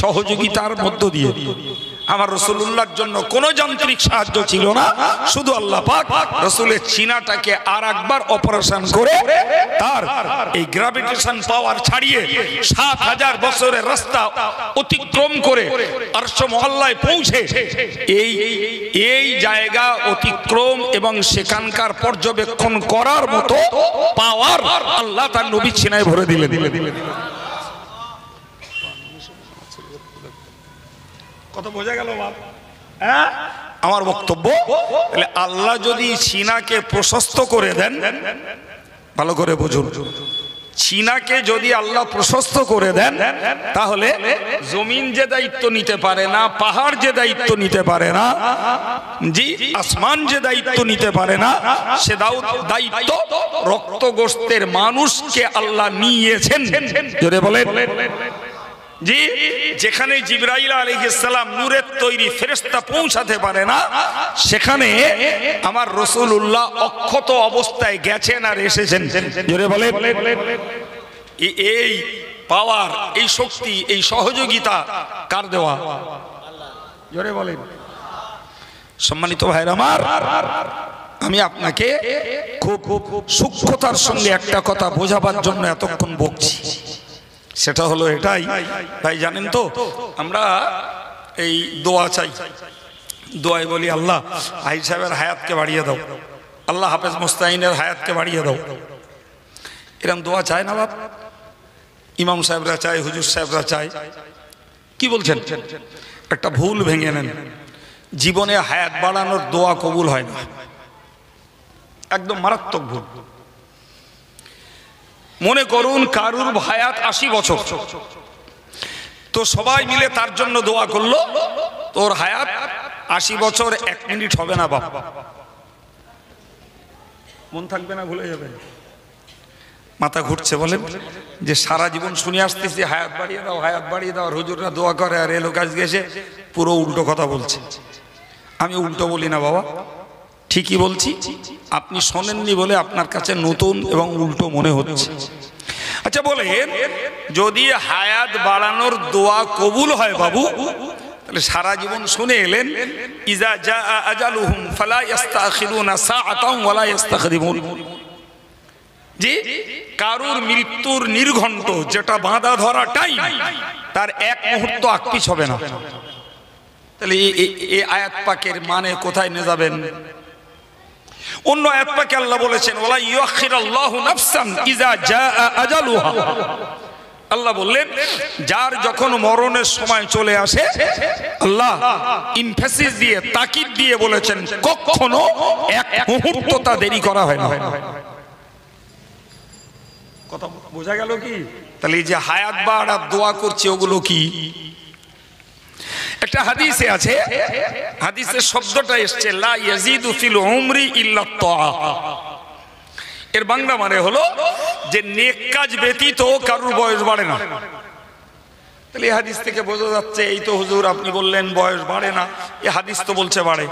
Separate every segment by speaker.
Speaker 1: সহযোগিতার মধ্য দিয়ে আমার রাসূলুল্লাহর জন্য কোনো যান্ত্রিক সাহায্য ছিল না, শুধু আল্লাহ পাক রাসূলের সিনাটাকে আরেকবার অপারেশন করে তার এই গ্র্যাভিটেশন পাওয়ার ছাড়িয়ে ৭০০০ বছরের রাস্তা অতিক্রম করে আরশ মহল্লায় পৌঁছে এই জায়গা অতিক্রম এবং সেখানকার পর্যবেক্ষণ করার মতো পাওয়ার আল্লাহ তার নবীর সিনায় ভরে দিলেন। কত বোঝা গেল বাপ? হ্যাঁ, আমার বক্তব্য, তাহলে আল্লাহ যদি সিনাকে প্রশস্ত করে দেন, ভালো করে বুঝুন, সিনাকে যদি আল্লাহ প্রশস্ত করে দেন, তাহলে জমিন যে দায়িত্ব নিতে পারে না, পাহাড় যে দায়িত্ব নিতে পারে না, জি আসমান যে দায়িত্ব নিতে পারে না, সে দায়িত্ব রক্ত গোস্তের মানুষকে আল্লাহ নিয়েছেন। জোরে বলেন জি। যেখানে জিবরাইল আলাইহিস সালাম নূরের তৈরি ফেরেশতা পৌঁছাতে পারে না, সেখানে আমার রাসূলুল্লাহ অক্ষত অবস্থায় গেছেন আর এসেছেন। জোরে বলেন, এই পাওয়ার, এই শক্তি, এই সহযোগিতা কার দেওয়া? জোরে বলেন। সম্মানিত ভাইরা আমার, আমি আপনাকে খুব সূক্ষ্মতার সঙ্গে একটা কথা বোঝাবার জন্য এতক্ষণ বকছি। সেটা হলো এটাই, ভাই জানেন তো, আমরা এই দোয়া চাই, দোয়ায় বলি আল্লাহ আহির সাহেবের হায়াতকে বাড়িয়ে দাও, আল্লাহ হাফেজ মুস্তাইনের হায়াতকে বাড়িয়ে দাও। এরকম দোয়া চায় না বাপ? ইমাম সাহেবরা চায়, হুজুর সাহেবরা চায়। কি বলছেন? একটা ভুল ভেঙে নেন, জীবনে হায়াত বাড়ানোর দোয়া কবুল হয় না, একদম মারাত্মক ভুল। মনে করুন কারুর হায়াত ৮০ বছর, তো সবাই মিলে তার জন্য দোয়া করলো, তোর হায়াত ৮০ বছর ১ মিনিট হবে না বাপ। মন থাকবে না, ভুলে যাবেন, মাথা ঘুরছে। বলেন যে সারা জীবন শুনে আসতেছি হায়াত বাড়িয়ে দাও, হায়াত বাড়িয়ে দাও, আর হুজুররা দোয়া করে, আর এলো কাজ গেছে পুরো উল্টো কথা বলছে। আমি উল্টো বলি না বাবা, ঠিকই বলছি, আপনি শোনেননি বলে আপনার কাছে নতুন এবং উল্টো মনে হচ্ছে। আচ্ছা বলেন, যদি হায়াত বাড়ানোর দোয়া কবুল হয় বাবু, তাহলে সারা জীবন শুনে এলেন ইজা জা আজালুহুম ফালা ইস্তাখিরুনা সাআতান ওয়ালা ইস্তাখদিমুন, জি কারুর মৃত্যুর নির্ঘণ্ট যেটা বাঁধা ধরা টাইম, তার এক মুহূর্ত আকপিছ হবে না। তাহলে এই আয়াত পাকের মানে কোথায় নিয়ে যাবেন? অন্য আয়াত পাকে আল্লাহ বলেছেন ওয়ালা ইউআখিরুল্লাহু নাফসান ইজা জাআ আজালুহা, আল্লাহ বললেন যার যখন মরণের সময় চলে আসে, আল্লাহ ইমফাসিস দিয়ে, তাকিদ দিয়ে বলেছেন কখনো এক মুহূর্ত তা দেরি করা হয় না। কথা বোঝা গেল কি? তাহলে এই যে হায়াত বাড়ার দোয়া করছে ওগুলো কি? একটা হাদিসে আছে, হাদিসের শব্দটা এসছে লা ইয়াজিদু ফিল উমরি ইল্লা তাআ, এর বাংলা মানে হলো যে নেক কাজ ব্যতীত কারুর বয়স বাড়ে না। তাহলে এই হাদিস থেকে বোঝা যাচ্ছে, এই তো হুজুর আপনি বললেন বয়স বাড়ে না, এই হাদিস তো বলছে বাড়ে।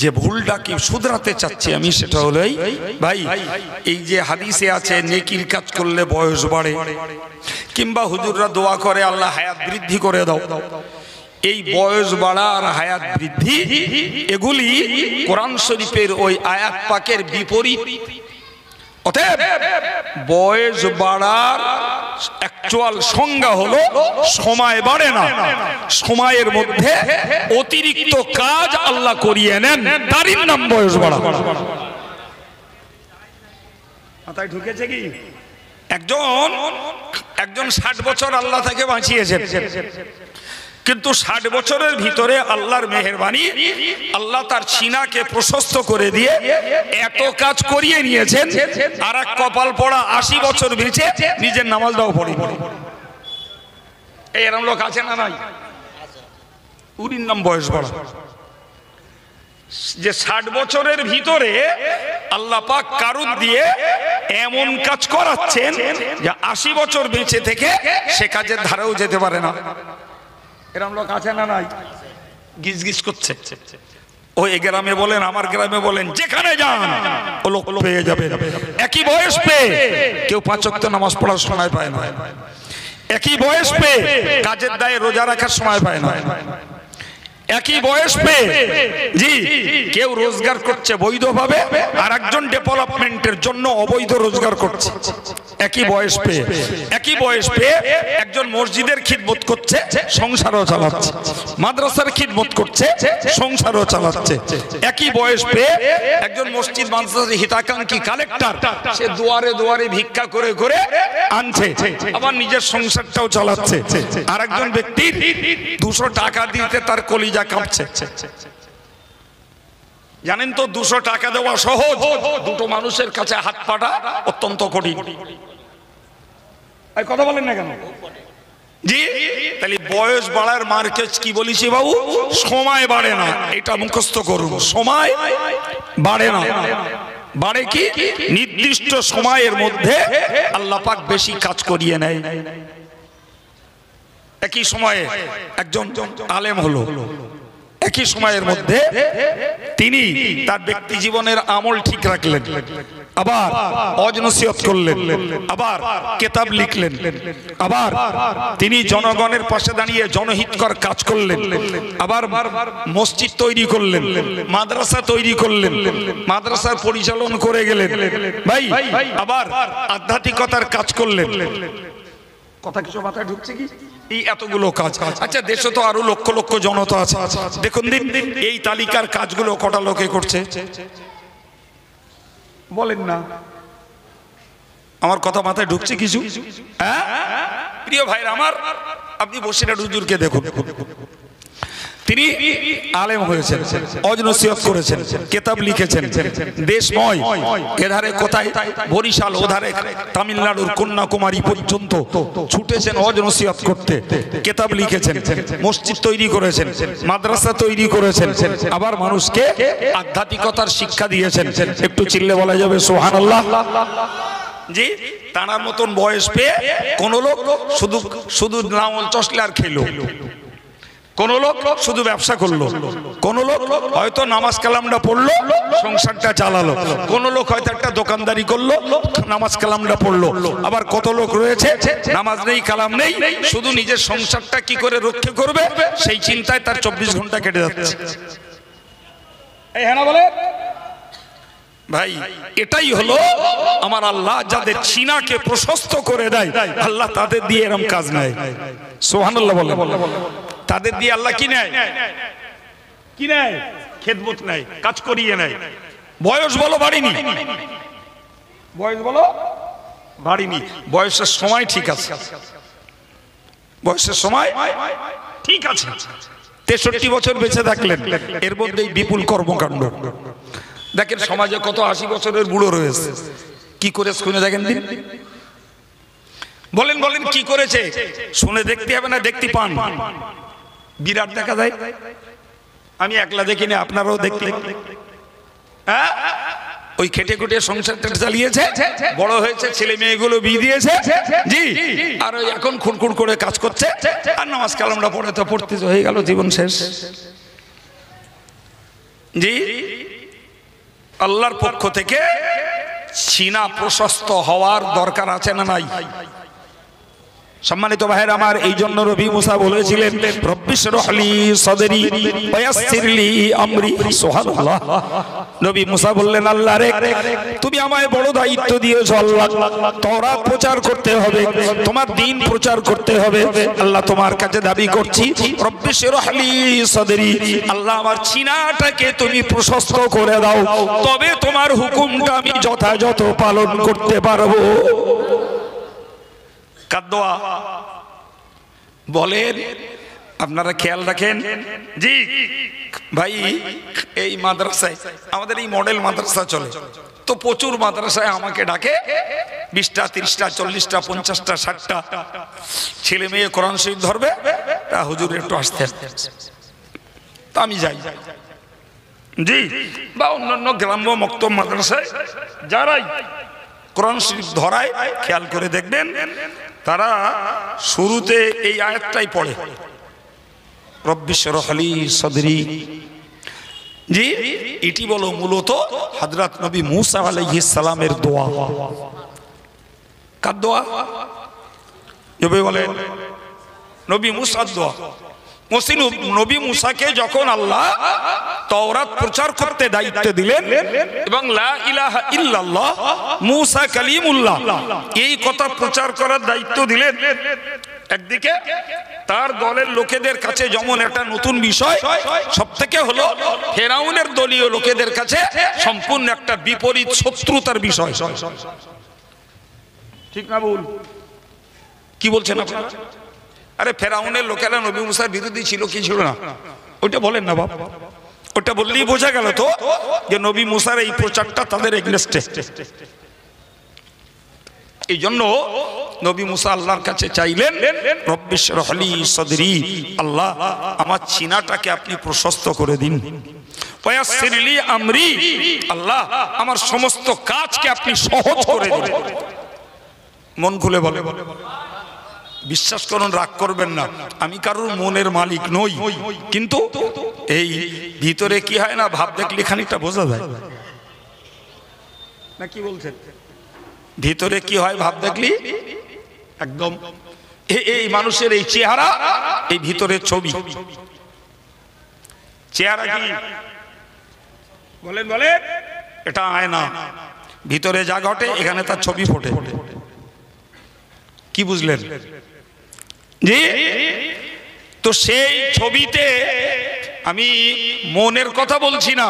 Speaker 1: যে ভুলটা কি শুধরাতে চাচ্ছি আমি, সেটা হলো ভাই, এই যে হাদিসে আছে নেকির কাজ করলে বয়স বাড়ে, কিংবা হুজুররা দোয়া করে আল্লাহ হায়াত বৃদ্ধি করে দাও, এই বয়স বাড়া আর হায়াত বৃদ্ধি এগুলি কোরআন শরীফের ওই আয়াত পাকের বিপরীত। অতএব বয়স বাড়ার অ্যাকচুয়াল সংজ্ঞা হলো সময় বাড়ে না, সময়ের মধ্যে অতিরিক্ত কাজ আল্লাহ করিয়ে নেন, তারই নাম বয়স বাড়া। মাথায় ঢুকেছে কি? একজন ৬০ বছর আল্লাহ তাকে বাঁচিয়েছেন, কিন্তু ৬০ বছরের ভিতরে আল্লাহর মেহেরবানি, আল্লাহ তার সিনাকে প্রশস্ত করে দিয়ে এত কাজ করিয়ে নিয়েছেন, আর এক কপাল পড়া ৮০ বছর বেঁচে নিজের নামাজটাও পড়ে। এরকম লোক আছে না নাই? উরির নাম বয়স বাড়া। যে ৬০ বছরের ভিতরে আল্লাহ পাক কারুর দিয়ে এমন কাজ করাচ্ছেন যে ৮০ বছর বেঁচে থেকে সে কাজের ধারেও যেতে পারে না। এরকম লোক আছে না নাই? গিজ গিজ করছে। ওই গ্রামে বলেন, আমার গ্রামে বলেন, যেখানে যান ও লোক পেয়ে যাবে। একই বয়স পেয়ে কেউ ৫ ওয়াক্ত নামাজ পড়ার সময় পায় না, একই বয়স পেয়ে কাজের দায়ে রোজা রাখার সময় পায় না। একই বয়স পেয়ে জি কেউ রোজগার করছে বৈধভাবে, আর একজন ডেভেলপমেন্টের জন্য অবৈধ রোজগার করছে। একই বয়স পেয়ে, একই বয়স পেয়ে একজন মসজিদের খিদমত করছে, সংসারও চালাচ্ছে, মাদ্রাসার খিদমত করছে, সংসারও চালাচ্ছে। একই বয়স পেয়ে একজন মসজিদ মাদ্রাসার হিতাকাঙ্ক্ষী কালেক্টর, সে দুয়ারে দুয়ারে ভিক্ষা করে করে আনছে, আবার নিজের সংসারটাও চালাচ্ছে। আর একজন ব্যক্তির 200 টাকা দিতে তার কলিজা কাঁপছে। জানেন তো 200 টাকা দেওয়া সহজ, দুটো মানুষের কাছে হাত পাটা অত্যন্ত কঠিন। কথা বলেন না কেন জি? তাহলে বয়স বাড়ার মার্কেট কি বলিছি বাবু? সময় বাড়ে না, এটা মুখস্থ করুন। সময় বাড়ে না, বাড়ে কি? নির্দিষ্ট সময়ের মধ্যে আল্লাহ পাক বেশি কাজ করিয়ে নেয়। একই সময়ে একজন আলেম হলো, একই সময়ের মধ্যে তিনি তার ব্যক্তি জীবনের আমল ঠিক রাখলেন, আবার ওয়াজ নসিহত করলেন, আবার কিতাব লিখলেন, আবার তিনি জনগণের পাশে দাঁড়িয়ে জনহিতকর কাজ করলেন, আবার মসজিদ তৈরি করলেন, মাদ্রাসা তৈরি করলেন, মাদ্রাসার পরিচালন করে গেলেন ভাই, আবার আধ্যাত্মিকতার কাজ করলেন। কথা কিছু মাথায় ঢুকছে কি? এই এতগুলো কাজ। আচ্ছা, দেশে তো আরো লক্ষ লক্ষ জনতা আছে, দেখুন দিন এই তালিকার কাজগুলো কটা লোকে করছে বলেন না? আমার কথা মাথায় ঢুকছে কিছু? হ্যাঁ প্রিয় ভাইরা আমার, আপনি বসিরহাট হুজুরকে দেখুন, তিনি আলেম হয়েছেন, ওয়াজ নসিহত করেছেন, কিতাব লিখেছেন, দেশময় এধারে কোথায় বরিশাল, ওধারে তামিলনাড়ুর কন্যাকুমারী পর্যন্ত ছুটেছেন ওয়াজ নসিহত করতে, কিতাব লিখেছেন, মসজিদ তৈরি করেছেন, মাদ্রাসা তৈরি করেছেন, আবার মানুষকে আধ্যাত্মিকতার শিক্ষা দিয়েছেন। একটু চিল্লে বলা যাবে সুবহানাল্লাহ? জি, তানার মতন বয়স পেয়ে কোন লোক শুধু শুধু লাঙল চষলে আর খেলো, কোন লোক শুধু ব্যবসা করলো, কোন লোক হয়তো নামাজ কালামটা পড়লো, সংসারটা চালালো, কোন লোক হয়তো একটা দোকানদারি করলো, নামাজ কালামটা পড়লো, আবার কত লোক রয়েছে নামাজ নেই কালাম নেই, শুধু নিজের সংসারটা কি করে রক্ষা করবে সেই চিন্তায় তার 24 ঘন্টা কেটে যাচ্ছে। এই হ্যাঁ না বলে ভাই, এটাই হলো আমার আল্লাহ যাদের সিনাকে প্রশস্ত করে দেয়, আল্লাহ তাদের দিয়ে এরকম কাজ নেয়। সুবহানাল্লাহ বলে, তাদের দিয়ে আল্লাহ কি নেয়? কি নেয়? খেদমত নেয়, কাজ করিয়ে নেয়। বয়স বলো বাড়িনি, বয়স বলো বাড়িনি, বয়সের সময় ঠিক আছে, বয়সের সময় ঠিক আছে। 63 বছর বেঁচে থাকলেন, এর মধ্যেই বিপুল কর্মকাণ্ড। দেখেন সমাজে কত 80 বছরের বুড়ো রয়েছে, কি করে শুনে দেখেন দিন, বলেন বলেন কি করেছে? শুনে দেখতে হবে না, দেখতে পান, বিরাট দেখা যায়। আমি একলা দেখিনি, আপনারাও দেখলেন। হ্যাঁ, ওই খেটে খুটে সংসারটা চালিয়েছে, বড় হয়েছে, ছেলে মেয়েগুলো বিয়ে দিয়েছে জি, আর ওই এখন খুনখুন করে কাজ করছে, আর নামাজ কালামটা পড়ে তো পড়তে হয়ে গেল, জীবন শেষ। জি, আল্লাহর পক্ষ থেকে সিনা প্রশস্ত হওয়ার দরকার আছে না নাই? সম্মানিত ভাইরা আমার, এই জন্য নবী মুসা বলেছিলেন রব্বিশরাহলি সাদরি ওয়া ইয়াসসিরলি আমরি। সুবহানাল্লাহ। নবী মুসা বললেন, আল্লাহ রে তুমি আমায় বড় দায়িত্ব দিয়েছো, আল্লাহ তাওরাত প্রচার করতে হবে, তোমার দ্বীন প্রচার করতে হবে। আল্লাহ তোমার কাছে দাবি করছি রব্বিশরাহলি সাদরি, আল্লাহ আমার সিনাটাকে তুমি প্রশস্ত করে দাও, তবে তোমার হুকুমটা আমি যথাযথ পালন করতে পারবো। কাদোয়া বলেন, আপনারা খেয়াল রাখেন জি ভাই। এই মাদ্রাসায় আমাদের এই মডেল মাদ্রাসা চলে, তো প্রচুর মাদ্রাসায় আমাকে ডাকে, 20টা 30টা 40টা 50টা 60টা ছেলে মেয়ে কোরআন শরীফ ধরবে, তা হুজুর একটু আসতে, তা আমি যাই জি। বা অন্যান্য গ্রাম্য মক্তব মাদ্রাসায় যারাই কোরআন শরীফ ধরায়, খেয়াল করে দেখবেন তারা শুরুতে এই আয়াতটাই পড়ে, রব্বিশরাহলি সাদরি। জি, এটি বলো মূলত হযরত নবী মুসা আলাইহিস সালামের দোয়া। কার দোয়া? এভাবে বলেন নবী মুসার দোয়া। নবী মুসাকে যখন আল্লাহ তাওরাত প্রচার করতে দায়িত্ব দিলেন এবং লা ইলাহা ইল্লাল্লাহ মুসা কালিমুল্লাহ এই কথা প্রচার করার দায়িত্ব দিলেন, একদিকে তার দলের লোকেদের কাছে যেমন একটা নতুন বিষয়, সবথেকে হলো ফেরাউনের দলীয় লোকেদের কাছে সম্পূর্ণ একটা বিপরীত শত্রুতার বিষয়। ঠিক না বল? কি বলছেন আপনারা? আরে ফেরাউনের লোকেরা নবী মুসার বিরোধী ছিল কি ছিল না? ওইটা বলেন না বাবা, ওটা বললেই বোঝা গেল তো যে নবী মুসার এই প্রচারটা তাদের এগেইনস্টে। এই জন্য নবী মুসা আল্লাহর কাছে চাইলেন রব্বি শরহ লি সাদরি, আল্লাহ আমার সিনাটাকে আপনি প্রশস্ত করে দিন, ওয়াসসির লি আমরি, আল্লাহ আমার সমস্ত কাজকে আপনি সহজ করে দিন। মন খুলে বলে, বিশ্বাস করুন, রাগ করবেন না, আমি কারোর মনের মালিক নই, কিন্তু এই ভিতরে কি হয় না, ভাব দেখলে খানিকটা বোঝা যায় না। কি বলছেন? ভিতরে কি হয় ভাব দেখলি একদম এই মানুষের এই চেহারা, এই ভিতরের ছবি। চেহারা কি বলেন? বলে এটা আয়না, ভিতরে যা ঘটে এখানে তার ছবি ফোটে। কি বুঝলেন জি? তো সেই ছবিতে আমি মনের কথা বলছি না,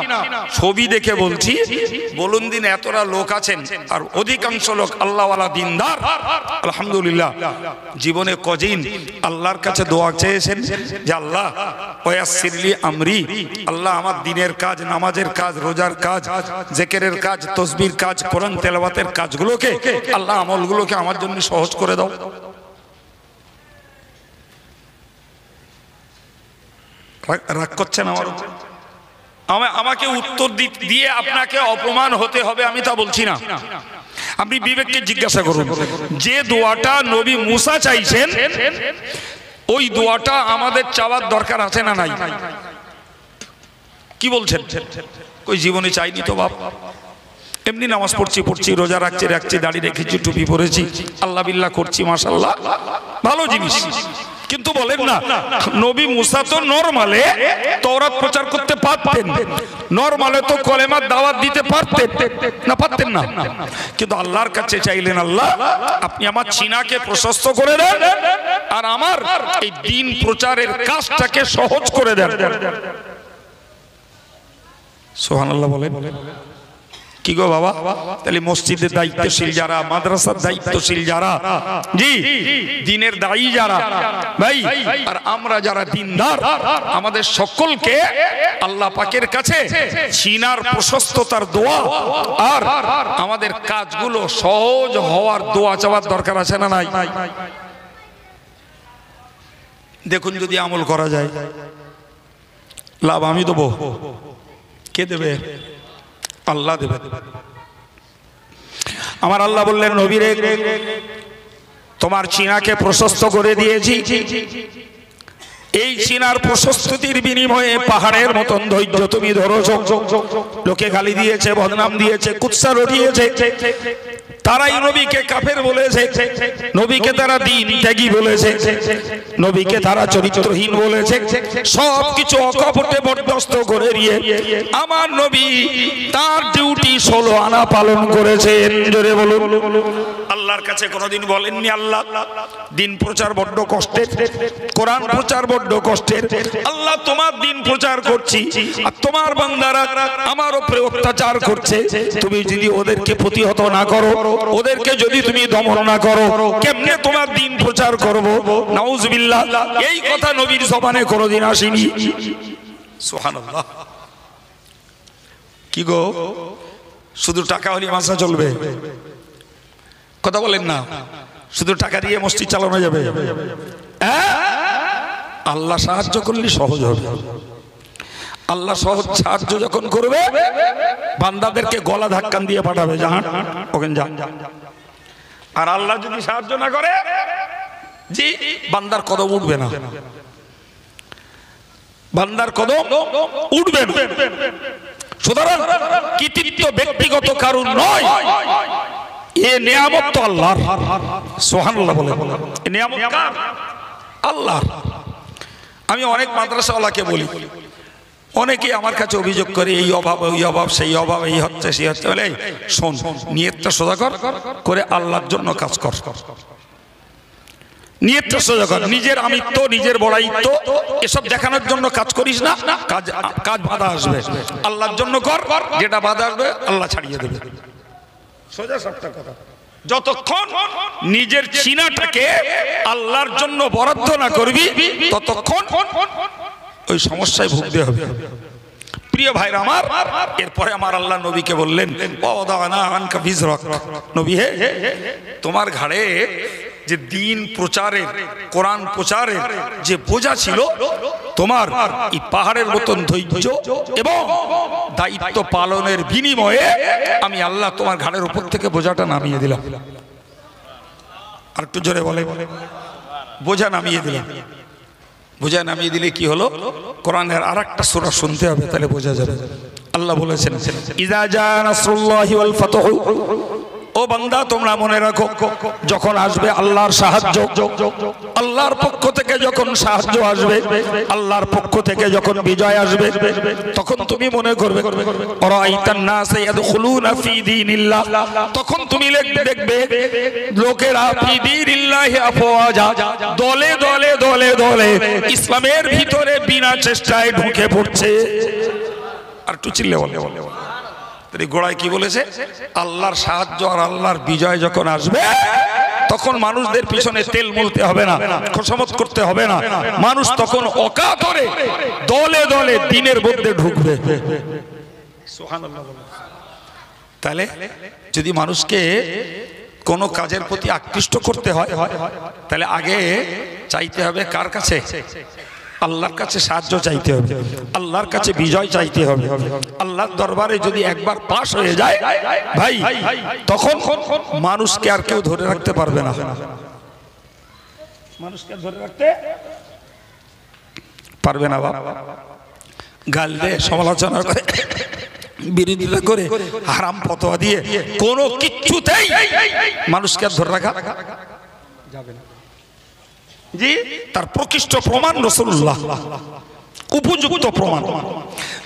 Speaker 1: ছবি দেখে বলছি। বলুন দিন, এতটা লোক আছেন আর অধিকাংশ লোক আল্লাহওয়ালা দিনদার, আলহামদুলিল্লাহ জীবনে কদিন আল্লাহর কাছে দোয়া চেয়েছেন যে আল্লাহ ওয়াসসির লি আমরি, আল্লাহ আমার দিনের কাজ, নামাজের কাজ, রোজার কাজ, জিকিরের কাজ, তাসবির কাজ, কোরআন তেলাওয়াতের কাজগুলোকে আল্লাহ আমলগুলোকে আমার জন্য সহজ করে দাও। রাগ করছেন আমার? আমাকে উত্তর দিয়ে আপনাকে অপমান হতে হবে আমি তা বলছি না। আপনি বিবেককে জিজ্ঞাসা করুন, যে দোয়াটা নবী মুসা চাইছেন ওই দোয়াটা আমাদের চাওয়ার দরকার আছে না নাই? কি বলছেন? ওই জীবনে চাইনি তো বাপ, এমনি নামাজ পড়ছি, রোজা রাখছি, দাড়ি রেখেছি, টুপি পরেছি, আল্লাহ বিল্লাহ করছি, মাশাআল্লাহ ভালো জিনিস। কিন্তু বলেন না, নবী মুসা তো নরমালে তাওরাত প্রচার করতে পারতেন, নরমালে তো কলেমার দাওয়াত দিতে পারতেন না? পারতেন না। কিন্তু আল্লাহর কাছে চাইলেন, আল্লাহ আপনি আমার সিনাকে প্রশস্ত করে দেন আর আমার এই দ্বীন প্রচারের কাজটাকে সহজ করে দেন। সুবহানাল্লাহ বলেন। কি গো বাবা, তাহলে মসজিদের দায়িত্বশীল যারা, মাদ্রাসার দায়িত্বশীল যারা, জি দ্বীনের দায়ী যারা ভাই, আর আমরা যারা দ্বীনদার, আমাদের সকলকে আল্লাহ পাকের কাছে সিনার প্রশস্ততার দোয়া আর আমাদের কাজগুলো সহজ হওয়ার দোয়া চাওয়ার দরকার আছে না নাই? দেখুন, যদি আমল করা যায় লাভ আমি দেবো, কে দেবে? আল্লাহ দেবে। আমার আল্লাহ বললেন, নবী রে তোমার সিনাকে প্রশস্ত করে দিয়েছি, এই সিনার প্রশস্ততির বিনিময়ে পাহাড়ের মতন ধৈর্য তুমি ধরেছো। লোকে গালি দিয়েছে, বদনাম দিয়েছে, কুৎসা রটিয়েছে, তারাই নবীকে কাফের বলেছে, নবীকে তারা দ্বীন ত্যাগী বলেছে, নবীকে তারা চরিত্রহীন বলেছে। সবকিছু অকপটে বরদাস্ত করে দিয়ে আমার নবী তার ডিউটি 16 আনা পালন করেছেন। জোরে বলুন। আল্লাহর কাছে কোনোদিন বলেননি, আল্লাহ দ্বীন প্রচার বড্ড কষ্টের, কোরআন প্রচার বড্ড কষ্টের, আল্লাহ তোমার দ্বীন প্রচার করছি আর তোমার বান্দারা আমার উপরে অত্যাচার করছে, তুমি যদি ওদেরকে প্রতিহত না করো, ওদেরকে যদি তুমি দমন না করো, কেমনে তোমার দ্বীন প্রচার করব? নাউজুবিল্লাহ। এই কথা নবীর জবানে কোনোদিন আসেনি। সুবহানাল্লাহ। কি গো, শুধু টাকা হলে মাসা চলবে? কথা বলেন না, শুধু টাকা দিয়ে মসজিদ চালানো যাবে? আল্লাহ সাহায্য করলে সহজ হবে। আল্লাহ সহজ সাহায্য যখন করবে, বান্দাদেরকে গলা ধাক্কান দিয়ে পাঠাবে, যান ওখানে যান। আর আল্লাহ যদি সাহায্য না করে, জি বান্দার কদম উঠবে না, বান্দার কদম উঠবে না। সুতরাং কৃতিত্ব ব্যক্তিগত কারণ নয়, এ নিয়ামত তো আল্লাহর, সুবহানাল্লাহ বলে। এ নিয়ামত কার? আল্লাহর। আমি অনেক মাদ্রাসাওয়ালাকে বলি, অনেকেই আমার কাছে অভিযোগ করে এই অভাব ওই অভাব সেই অভাব, এই হচ্ছে সেই হচ্ছে। বলে শোন, নিয়তটা সোজা কর, করে আল্লাহর জন্য কাজ কর। নিয়তটা সোজা কর। নিজের আমিত্ব, নিজের বড়াইত্ব এসব দেখানোর জন্য কাজ করিস না, কাজ বাধা আসবে। আল্লাহর জন্য কর, যেটা বাধা আসবে আল্লাহ ছাড়িয়ে দেবে। সোজা সাপটা কথা। যতক্ষণ নিজের চিনাটাকে আল্লাহর জন্য বরাদ্দ না করবি, ততক্ষণ ওই সমস্যায় ভুগতে হবে। প্রিয় ভাইরা আমার, এরপরে আমার আল্লাহ নবীকে বললেন, নবী হে, তোমার ঘাড়ে যে দ্বীন প্রচারের, কোরআন প্রচারের যে বোঝা ছিল, তোমার এই পাহাড়ের মতন ধৈর্য এবং দায়িত্ব পালনের বিনিময়ে আমি আল্লাহ তোমার ঘাড়ের উপর থেকে বোঝাটা নামিয়ে দিলাম। আর একটু জোরে বলে, বোঝা নামিয়ে দিলাম। বোঝা নামিয়ে দিলে কি হলো? কোরআনের আরেকটা সূরা শুনতে হবে, তাহলে বোঝা যাবে। আল্লাহ বলেছেন, ইযা জা নাসরুল্লাহি ওয়াল ফাতহু, ও বান্দা তোমরা মনে রাখো, যখন আসবে আল্লাহর সাহায্য, আল্লাহর পক্ষ থেকে যখন সাহায্য আসবে, আল্লাহর পক্ষ থেকে যখন বিজয় আসবে, তখন তুমি মনে করবে আরাইতান নাস ইয়াদখুলুনা ফি দীনিল্লাহ, তখন তুমি দেখবে লোকেরা ফি দীনিল্লাহি আফওয়াজা, দলে দলে দলে দলে ইসলামের ভিতরে বিনা চেষ্টায় ঢুকে পড়ছে। আর একটু চিল্লে বলে, গোড়ায় কি বলেছে? আল্লাহর সাহায্য আর আল্লাহর বিজয় যখন আসবে, তখন মানুষদের পিছনে তেল মলতে হবে না, খোসামত করতে হবে না। মানুষ তখন অকাতরে দলে দলে দ্বীনের মধ্যে ঢুকবে। সুবহানাল্লাহ। তাহলে যদি মানুষকে কোনো কাজের প্রতি আকৃষ্ট করতে হয়, তাহলে আগে চাইতে হবে কার কাছে? আল্লাহর কাছে সাহায্য চাইতে হবে, আল্লাহর কাছে বিজয় চাইতে হবে। আল্লাহর দরবারে যদি একবার পাশ হয়ে যায় ভাই, তখন মানুষকে আর কেউ ধরে রাখতে পারবে না। মানুষকে ধরে রাখতে পারবে না। বাবা গাল দিয়ে, সমালোচনা করে, বিরোধিতা করে, হারাম ফতোয়া দিয়ে কোনো কিচ্ছুতেই মানুষকে ধরে রাখা যাবে না। জি, তার প্রকৃষ্ট প্রমাণ রাসূলুল্লাহ, উপযুক্ত প্রমাণ।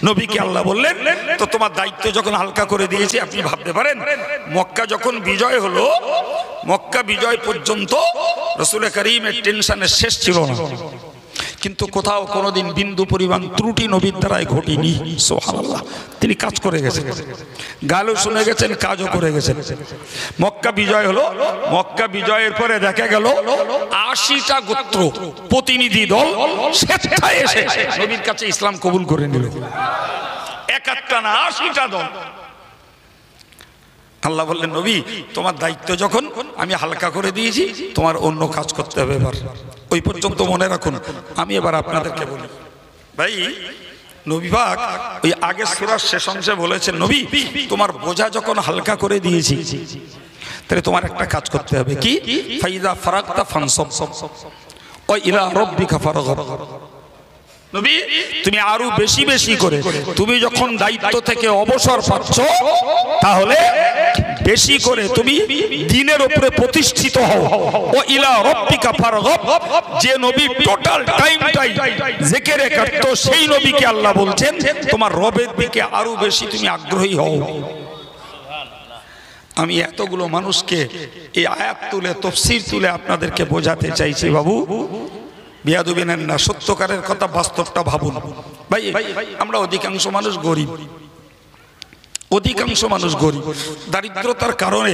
Speaker 1: নবীকে আল্লাহ বললেন, তো তোমার দায়িত্ব যখন হালকা করে দিয়েছি, আপনি ভাবতে পারেন মক্কা যখন বিজয় হলো, মক্কা বিজয় পর্যন্ত রাসূল কারীমের টেনশনের শেষ ছিল না, কিন্তু কোথাও কোনোদিন বিন্দু পরিমাণ ত্রুটি নবীর দ্বারাই ঘটেনি। সুবহানাল্লাহ। তিনি কাজ করে গেছেন, গালও শুনে গেছেন, কাজও করে গেছেন। মক্কা বিজয় হলো, মক্কা বিজয়ের পরে দেখা গেল ৮০টা গোত্র প্রতিনিধি দল স্বেচ্ছায় এসে নবীর কাছে ইসলাম কবুল করে নিল। এক একটা না, ৮০টা দল। আল্লাহ বললেন, নবী তোমার দায়িত্ব যখন আমি হালকা করে দিয়েছি, তোমার অন্য কাজ করতে হবে। এবার ওই পর্যন্ত মনে রাখুন। আমি এবার আপনাদেরকে বলি, ভাই নবী পাক ওই আগের সূরার শেষ অংশে বলেছেন, নবী তোমার বোঝা যখন হালকা করে দিয়েছি, তাহলে তোমার একটা কাজ করতে হবে। কি? ফাইযা ফারাগতা ফানসাব ওয়া ইলা রাব্বিকা ফারগাব। নবী তুমি আরো বেশি বেশি করে, তুমি যখন দায়িত্ব থেকে অবসর পাচ্ছ, তাহলে বেশি করে তুমি দ্বীনের উপরে প্রতিষ্ঠিত হও। ও ইলা রাব্বিকা ফারগাব, যে নবী টোটাল টাইমটাই জিকিরে কাটতো, সেই নবীকে আল্লাহ বলছেন তোমার রবের দিকে আরো বেশি তুমি আগ্রহী হও। আমি এতগুলো মানুষকে এই আয়াত তুলে, তাফসীর তুলে আপনাদেরকে বোঝাতে চাইছি, বাবু বিয়াদবি নেন না, সত্যকারের কথা, বাস্তবটা ভাবুন। ভাই আমরা অধিকাংশ মানুষ গরিব, অধিকাংশ মানুষ গরিব। দারিদ্রতার কারণে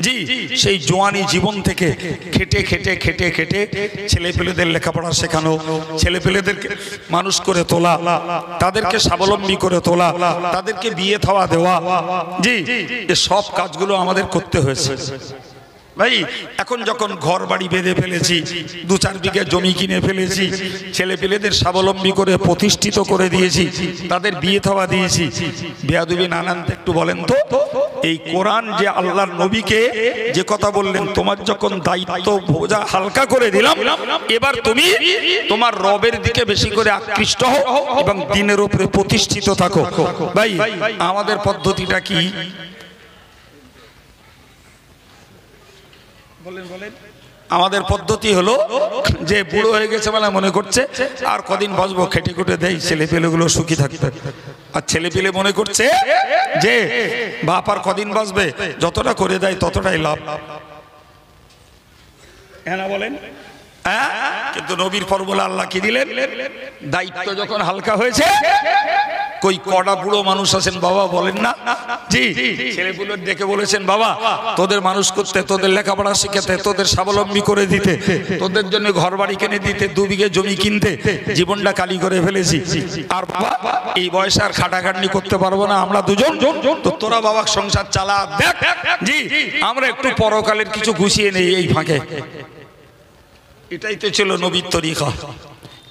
Speaker 1: জি সেই জোয়ানি জীবন থেকে খেটে খেটে খেটে খেটে ছেলেপেলেদের লেখাপড়া শেখানো, ছেলেপেলেদেরকে মানুষ করে তোলা, তাদেরকে স্বাবলম্বী করে তোলা, তাদেরকে বিয়ে থাওয়া দেওয়া, জি এই সব কাজগুলো আমাদের করতে হয়েছে। ভাই এখন যখন ঘর বাড়ি বেঁধে ফেলেছি, ২-৪ বিঘা জমি কিনে ফেলেছি, ছেলে পেলেদের স্বাবলম্বী করে প্রতিষ্ঠিত করে দিয়েছি, তাদের বিয়ে থাওয়া দিয়েছি, বেয়াদবি নানান একটু বলেন তো, এই কোরআন যে আল্লাহর নবীকে যে কথা বললেন, তোমার যখন দায়িত্ব বোঝা হালকা করে দিলাম, এবার তুমি তোমার রবের দিকে বেশি করে আকৃষ্ট হও এবং দ্বীনের উপরে প্রতিষ্ঠিত থাকো। ভাই আমাদের পদ্ধতিটা কি? বলেন বলেন। আমাদের পদ্ধতি হলো যে বুড়ো হয়ে গেছে বলে মনে করছে আর কদিন বাঁচবো, খেটে খুটে দেয় ছেলে পেলেগুলো সুখী থাকতে। আর ছেলে পেলে মনে করছে যে বাপ আর কদিন বাঁচবে, যতটা করে দেয় ততটাই লাভ। হ্যাঁ না বলেন? হ্যাঁ। কিন্তু নবীর ফর্মুলা আল্লাহ কি দিলেন? দায়িত্ব যখন হালকা হয়েছে, কই কড়া বুড়ো মানুষ আছেন বাবা বলেন না জি, ছেলেগুলো ডেকে বলেছেন বাবা তোদের মানুষ করতে, তোদের লেখাপড়া শিখাতে, তোদের স্বাবলম্বী করে দিতে, তোদের জন্য ঘর বাড়ি কিনে দিতে, 2 বিঘে জমি কিনতে জীবনটা কালি করে ফেলেছি। আর বাবা এই বয়সে আর খাটাখাটনি করতে পারবো না আমরা দুজন, তো তোরা বাবা সংসার চালা দেখ। জি, আমরা একটু পরকালের কিছু গুছিয়ে নেই এই ফাঁকে। এটাই তো ছিল নবীর তরিকা।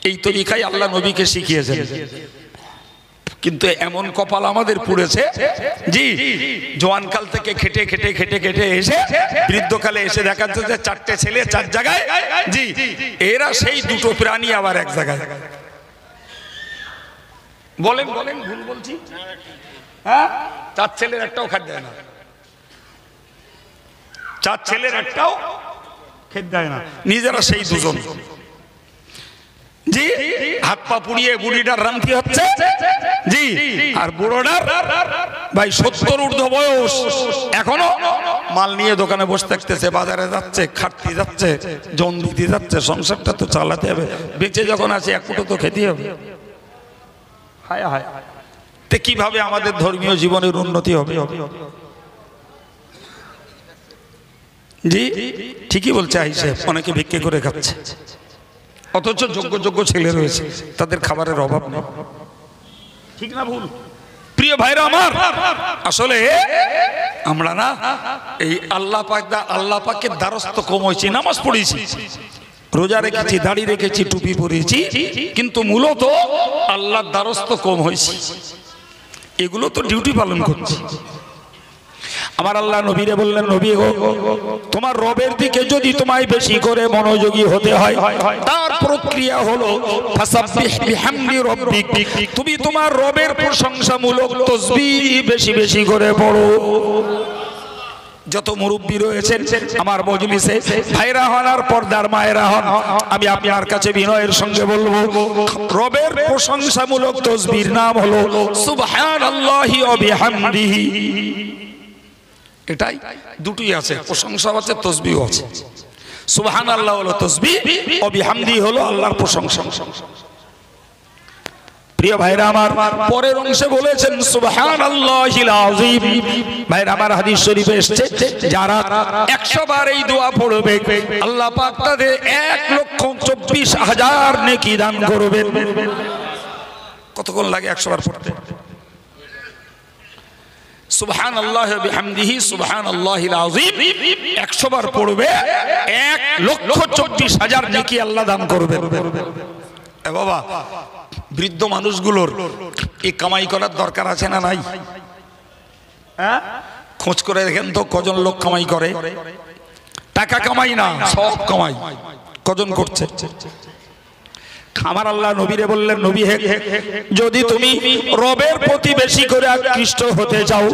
Speaker 1: এই তরিকাই আল্লাহ নবীকে শিখিয়েছেন। কিন্তু এমন কপাল আমাদের পুড়েছে জি, জওয়ানকাল থেকে খেটে খেটে খেটে খেটে এসে বৃদ্ধকালে এসে দেখা যাচ্ছে যে 4টে ছেলে 4 জায়গায় জি, এরা সেই দুটো প্রাণী আবার এক জায়গায়। বলেন বলেন ভুল বলছি? হ্যাঁ, 4 ছেলের একটাও খাদ্য দেয় না, 4 ছেলের একটাও খেতে দেয় না, নিজেরা সেই দুজন জি। হাত পা পুড়িয়ে বুড়িটার রান্তি হচ্ছে জি, আর বুড়োটার ভাই 70 ঊর্ধ্ব বয়স, এখনো মাল নিয়ে দোকানে বসে থাকতেছে, বাজারে যাচ্ছে, খাটতে যাচ্ছে, জন দিতে যাচ্ছে, সংসারটা তো চালাতে হবে, বেঁচে যখন আছে এক ফুটো তো খেতে হবে। হায় হায়, তে কিভাবে আমাদের ধর্মীয় জীবনের উন্নতি হবে? জি ঠিকই বলছে আইসে, অনেকে ভিক্ষে করে খাচ্ছে, অথচ যোগ্য যোগ্য ছেলে রয়েছে, তাদের খাবারের অভাব নেই। ঠিক না ভুল? প্রিয় ভাইরা আমার, আসলে আমরা না এই আল্লাহ পাকের দ্বারস্থ কম হয়েছি, নামাজ পড়েছি, রোজা রেখেছি, দাড়ি রেখেছি, টুপি পরেছি, কিন্তু মূলত আল্লাহর দ্বারস্থ কম হয়েছি। এগুলো তো ডিউটি পালন করছি। আমার আল্লাহ নবীরে বললেন, নবী গো, তোমার রবের দিকে যদি তোমায় বেশি করে মনোযোগী হতে হয়, তার প্রক্রিয়া হলো ফাসাব্বিহ বিহামদি রাব্বিক, তুমি তোমার রবের প্রশংসামূলক তাসবিহ বেশি বেশি করে পড়ো। যত মুরব্বী রয়েছেন আমার মজলিসে, ভাইরা হন আর পর্দার মায়েরা হন, আমি আপনার কাছে বিনয়ের সঙ্গে বলবো, রবের প্রশংসামূলক তাসবিহর নাম হলো সুবহানাল্লাহি ওয়া বিহামদিহি। এটাই দুটোই আছে, প্রশংসা আছে, তাসবিহ আছে। সুবহানাল্লাহ হলো তাসবিহ, ওয়া বিহামদিহি হলো আল্লাহর প্রশংসা। প্রিয় ভাইরা আমার, পরের অংশে বলেছেন সুবহানাল্লাহিল আযীম। ভাইরা আমার, হাদিস শরীফে এসেছে যারা 100 বার এই দোয়া পড়বে আল্লাহ পাক তাদের 1,24,000 নেকি দান করবেন। কতক্ষণ লাগে 100 বার পড়তে? সুবহানাল্লাহি ওয়া বিহামদিহি সুবহানাল্লাহিল আযীম 100 বার পড়বে 1,24,000 নেকি আল্লাহ দান করবেন। এ বাবা, বৃদ্ধ মানুষগুলোর এই কামাই করার দরকার আছে না নাই? হ্যাঁ, খোঁজ করে দেখেন তো কজন লোক কামাই করে। টাকা কামাই না, সব কামাই। কজন করছে? আমার আল্লাহ নবীরে বললেন, নবী হে, যদি তুমি রবের প্রতি বেশি করে আকৃষ্ট হতে চাও,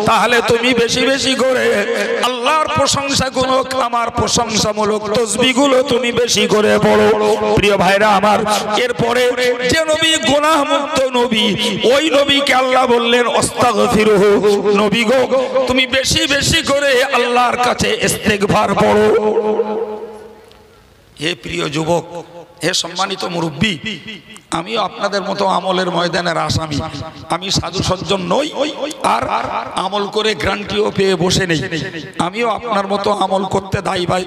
Speaker 1: তাহলে তুমি বেশি বেশি করে আল্লাহর প্রশংসাগুলো, আমার প্রশংসামূলক তাসবিহগুলো তুমি বেশি করে পড়ো। প্রিয় ভাইরা আমার, এরপরে যে নবী গুনাহ মুক্ত নবী, ওই নবীকে আল্লাহ বললেন আস্তাগফিরুহু, নবী গো তুমি বেশি বেশি করে আল্লাহর কাছে ইস্তেগফার পড়ো। হে প্রিয় যুবক, হে সম্মানিত মুরব্বী, আমিও আপনাদের মতো আমলের ময়দানের আসামি। আমি সাধু সজ্জন নই আর আমল করে গ্রান্টিও পেয়ে বসে নেই। আমিও আপনার মতো আমল করতে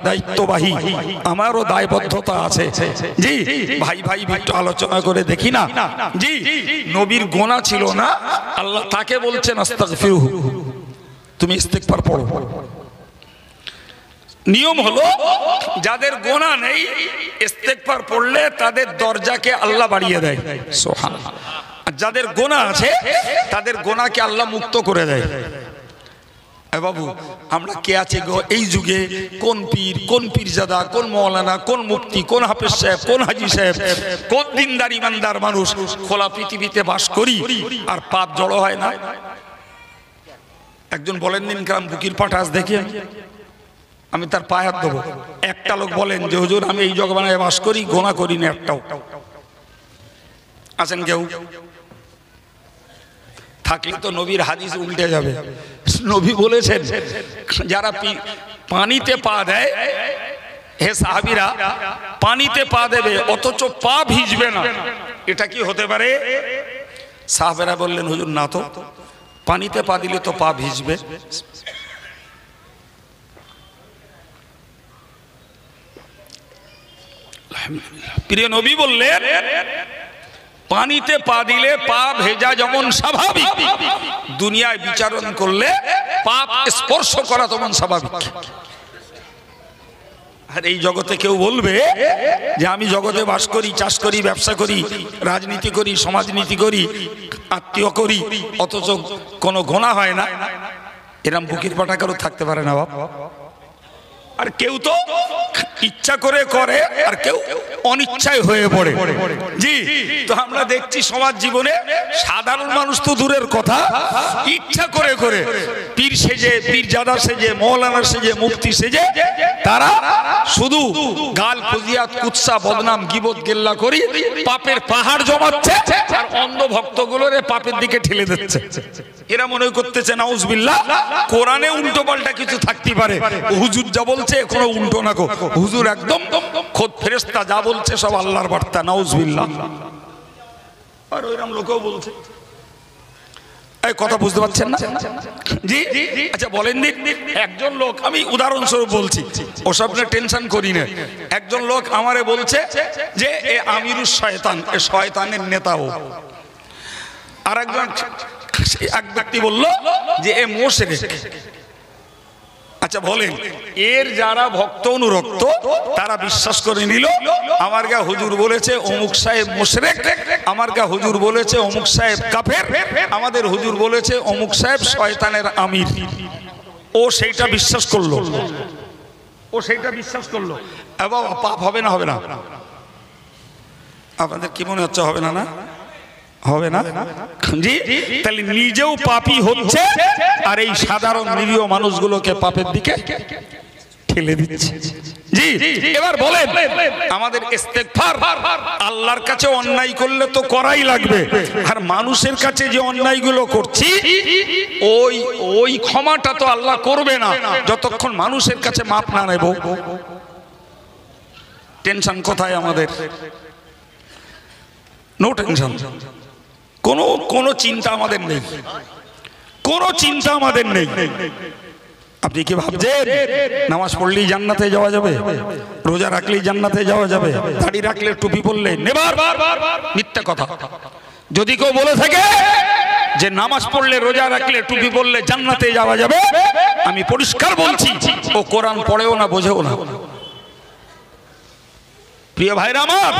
Speaker 1: দায়িত্ববাহী, আমারও দায়বদ্ধতা আছে। জি ভাই ভাই একটু আলোচনা করে দেখি না। জি, নবীর গোনা ছিল না, আল্লাহ তাকে বলছেন আস্তাগফিরুহু, তুমি ইস্তেগফার পড়ো। নিয়ম হলো যাদের গোনা নেই ইস্তেগফার পড়লে তাদের দরজাকে আল্লাহ বাড়িয়ে দেয়, সুবহানাল্লাহ। আর যাদের গোনা আছে তাদের গোনাকে আল্লাহ মুক্ত করে দেয়। বাবু, আমরা কে আছে গো এই যুগে? কোন পীর, কোন পীরজাদা, কোন মৌলানা, কোন মুফতি, কোন হাফেজ সাহেব, কোন হাজি সাহেব, কোন দিনদার ইমানদার মানুষ খোলা পৃথিবীতে বাস করি আর পাপ জড়ো হয় না? একজন বলেন দিন কাম বুকির পাঠাস দেখে আমি তার পায়ে হাত দেবো। একটা লোক বলেন যে হুজুর আমি এই জগবানায় বাস করি, গোনা করি না একটাও। আছেন কেউ? থাকলে তো নবীর হাদিস উল্টে যাবে। নবী বলেছেন যারা পানিতে পা দেয়, হে সাহাবীরা, পানিতে পা দেবে অথচ পা ভিজবে না, এটা কি হতে পারে? সাহাবেরা বললেন হুজুর না তো, পানিতে পা দিলে তো পা ভিজবে। প্রিয় নবী বললেন পানিতে পা দিলে পা ভেজা যেমন স্বাভাবিক, দুনিয়ায় বিচারণ করলে পাপ স্পর্শ করা তেমন স্বাভাবিক। আর এই জগতে কেউ বলবে যে আমি জগতে বাস করি, চাষ করি, ব্যবসা করি, রাজনীতি করি, সমাজনীতি করি, আত্মীয় করি, অথচ কোনো গোনা হয় না, এরম বুকির পাটা কারো থাকতে পারে না বাপ। আর কেউ তো ইচ্ছা করে করে, আর কেউ অনিচ্ছায় হয়ে পড়ে। জি, তো আমরা দেখছি সমাজ জীবনে সাধারণ মানুষ তো দূরের কথা, ইচ্ছা করে করে পীর সেজে, পীরজাদা সেজে, মৌলানা সেজে, মুফতি সেজে তারা শুধু গাল ফজিয়াত, কুৎসা, বদনাম, গীবত, গেল্লা করি পাপের পাহাড় জমাচ্ছে, আর অন্ধ ভক্তগুলোরে পাপের দিকে ঠেলে দিচ্ছে। এরা মনে করতেছে নাউজুবিল্লাহ কোরআনে উল্টো পাল্টা কিছু থাকতে পারে, হুজুর যা বলছে কোনো উল্টো না গো, হুজুর একদম খোদ ফেরেশতা যা বলছে সব আল্লাহর বার্তা, নাউজুবিল্লাহ। আর ওইরকম লোকও বলছে। এই কথা বুঝতে পারছেন না? জি, আচ্ছা বলেন দিন, একজন লোক, আমি উদাহরণস্বরূপ বলছি, ওসব নিয়ে টেনশন করি না। একজন লোক আমারে বলছে যে এ আমিরুস শয়তান, এ শয়তানের নেতাও। আর একজন এক ব্যক্তি বলল যে এ মুশরিক। আচ্ছা বলেন, এর যারা ভক্ত অনুরক্ত তারা বিশ্বাস করে নিল আমার গা হুজুর বলেছে অমুক সাহেব মুশরিক, আমার গা হুজুর বলেছে অমুক সাহেব কাফের, আমাদের হুজুর বলেছে অমুক সাহেব শয়তানের আমির। ও সেইটা বিশ্বাস করলো, ও সেইটা বিশ্বাস করলো। এবার পাপ হবে না? হবে না? আপনাদের কি মনে হচ্ছে হবে না? না হবে না? জি, তাহলে নিজেও পাপী হচ্ছে আর এই সাধারণ নিরীহ মানুষগুলোকে পাপের দিকে ঠেলে দিচ্ছে। জি, এবার বলেন আমাদের ইস্তেগফার আল্লাহর কাছে অন্যায় করলে তো করাই লাগবে, আর মানুষের কাছে যে অন্যায়গুলো করছি ওই ক্ষমাটা তো আল্লাহ করবে না যতক্ষণ মানুষের কাছে মাপ না নেব। টেনশন কোথায় আমাদের? নো টেনশন, কোনো চিন্তা আমাদের নেই, কোনো চিন্তা আমাদের নেই। আপনি কি ভাবছেন নামাজ পড়লেই জান্নাতে যাওয়া যাবে, রোজা রাখলেই জান্নাতে যাওয়া যাবে, দাড়ি রাখলে, টুপি পরলে? নেবার মিথ্যা কথা। যদি কেউ বলে থাকে যে নামাজ পড়লে, রোজা রাখলে, টুপি পরলে জান্নাতে যাওয়া যাবে, আমি পরিষ্কার বলছি ও কোরআন পড়েও না, বোঝেও না। প্রিয় ভাইরা আমার,